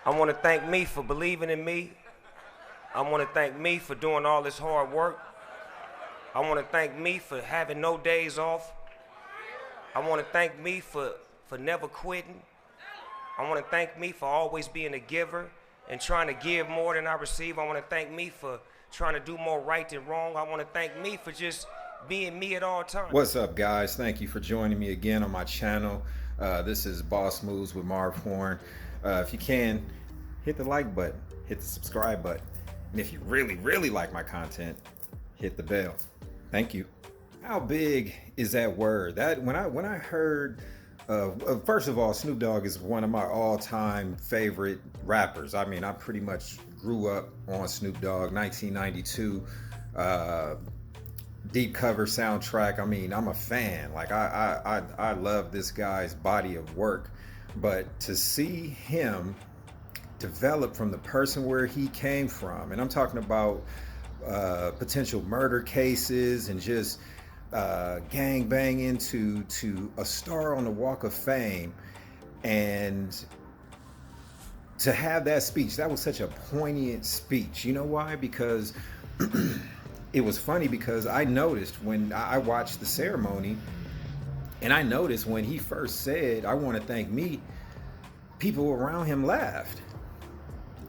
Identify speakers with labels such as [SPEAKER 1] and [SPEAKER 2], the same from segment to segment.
[SPEAKER 1] I want to thank me for believing in me. I want to thank me for doing all this hard work. I want to thank me for having no days off. I want to thank me for never quitting. I want to thank me for always being a giver and trying to give more than I receive. I want to thank me for trying to do more right than wrong. I want to thank me for just being me at all times.
[SPEAKER 2] What's up, guys? Thank you for joining me again on my channel. This is Boss Moves with Marv. If you can, hit the like button, hit the subscribe button, and if you really, really like my content, hit the bell. Thank you. How big is that word? That when I heard, first of all, Snoop Dogg is one of my all-time favorite rappers. I mean, I pretty much grew up on Snoop Dogg, 1992. Deep cover soundtrack. I mean, I'm a fan. Like I love this guy's body of work, but to see him develop from the person where he came from, and I'm talking about potential murder cases and just gang bang into to a star on the Walk of Fame, and to have that speech, that was such a poignant speech. You know why? Because it was funny because I noticed when I watched the ceremony, and I noticed when he first said, "I want to thank me," people around him laughed.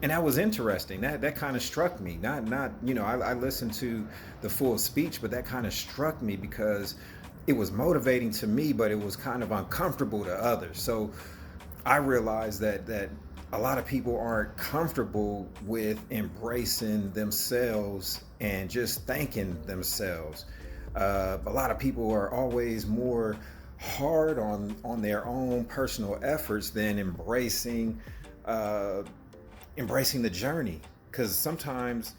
[SPEAKER 2] And that was interesting. That kind of struck me. Not I listened to the full speech, but that kind of struck me because it was motivating to me, but it was kind of uncomfortable to others. So I realized that a lot of people aren't comfortable with embracing themselves and just thanking themselves. A lot of people are always more hard on their own personal efforts than uh, embracing the journey. Because sometimes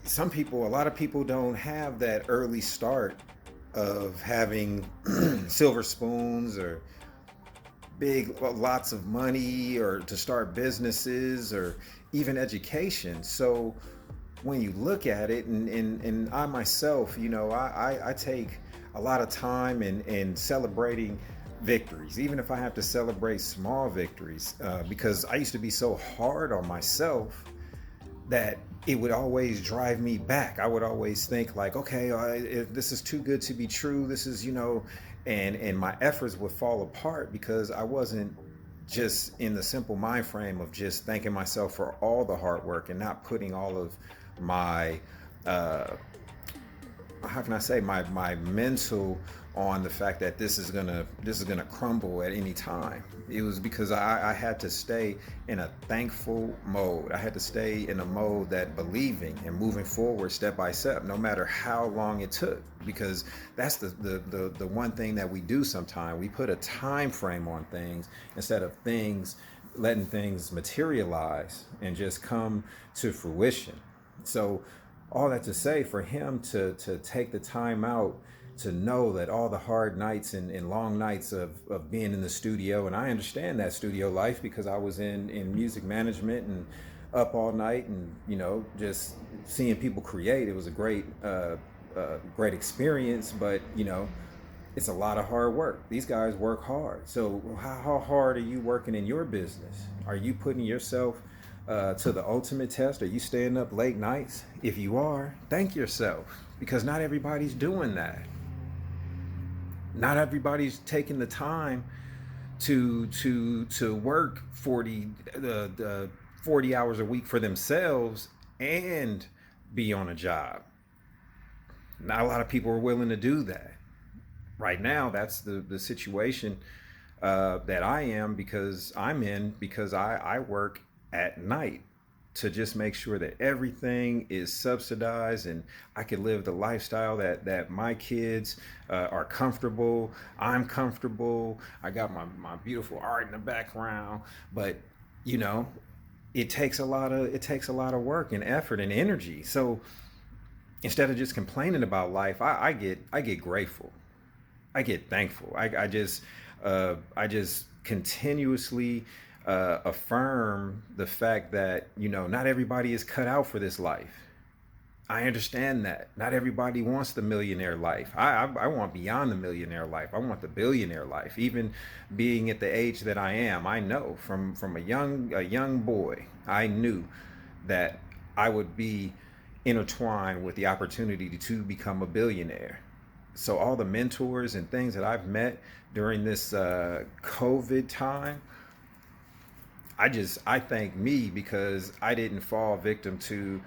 [SPEAKER 2] a lot of people don't have that early start of having silver spoons or big lots of money or to start businesses or even education. So when you look at it, and I myself, I take a lot of time in celebrating victories, even if I have to celebrate small victories, because I used to be so hard on myself that it would always drive me back. I would always think like, okay, if this is too good to be true, this is, and my efforts would fall apart because I wasn't just in the simple mind frame of just thanking myself for all the hard work and not putting all of my how can I say, my mental on the fact that this is gonna crumble at any time. It was because I had to stay in a thankful mode. I had to stay in a mode that believing and moving forward step by step, no matter how long it took. Because that's the one thing that we do sometimes. We put a time frame on things instead of things letting things materialize and just come to fruition. So all that to say, for him to take the time out to know that all the hard nights and long nights of being in the studio, and I understand that studio life because I was in music management and up all night and just seeing people create. It was a great experience, but it's a lot of hard work. These guys work hard. So how hard are you working in your business? Are you putting yourself to the ultimate test? Are you staying up late nights? If you are, thank yourself, because not everybody's doing that. Not everybody's taking the time to work 40 hours a week for themselves and be on a job. Not a lot of people are willing to do that right now. That's the situation that I'm in because I work at night to just make sure that everything is subsidized and I can live the lifestyle that my kids are comfortable. I'm comfortable. I got my beautiful art in the background, but you know, it takes a lot of work and effort and energy. So instead of just complaining about life, I get grateful. I get thankful. I just continuously affirm the fact that not everybody is cut out for this life. I understand that. Not everybody wants the millionaire life. I want beyond the millionaire life. I want the billionaire life. Even being at the age that I am, I know from a young boy, I knew that I would be intertwined with the opportunity to become a billionaire. So all the mentors and things that I've met during this COVID time, I thank me because I didn't fall victim to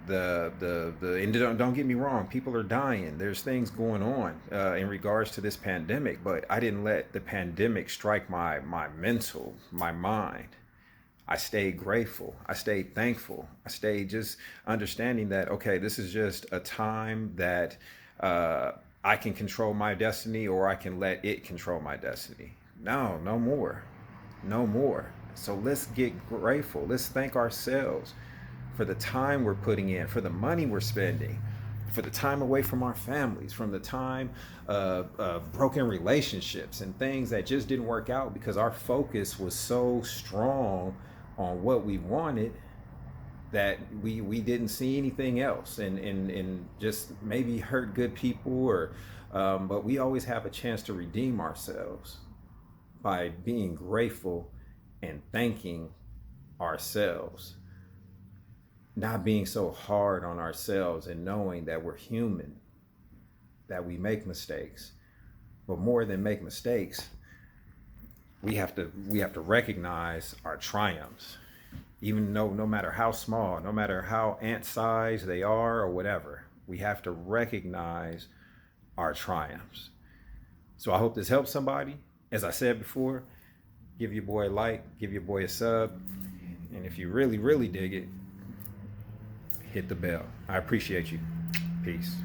[SPEAKER 2] the and don't get me wrong, people are dying, there's things going on in regards to this pandemic, but I didn't let the pandemic strike my mental, my mind. I stayed grateful, I stayed thankful, I stayed just understanding that, okay, this is just a time that I can control my destiny, or I can let it control my destiny. No more, no more. So let's get grateful. Let's thank ourselves for the time we're putting in, for the money we're spending, for the time away from our families, from the time broken relationships and things that just didn't work out because our focus was so strong on what we wanted that we didn't see anything else, and just maybe hurt good people, or but we always have a chance to redeem ourselves by being grateful and thanking ourselves, not being so hard on ourselves, and knowing that we're human, that we make mistakes. But more than make mistakes, we have to recognize our triumphs, even though no matter how small, no matter how ant-sized they are or whatever, we have to recognize our triumphs. So I hope this helps somebody. As I said before, give your boy a like, give your boy a sub, and if you really dig it, hit the bell. I appreciate you. Peace.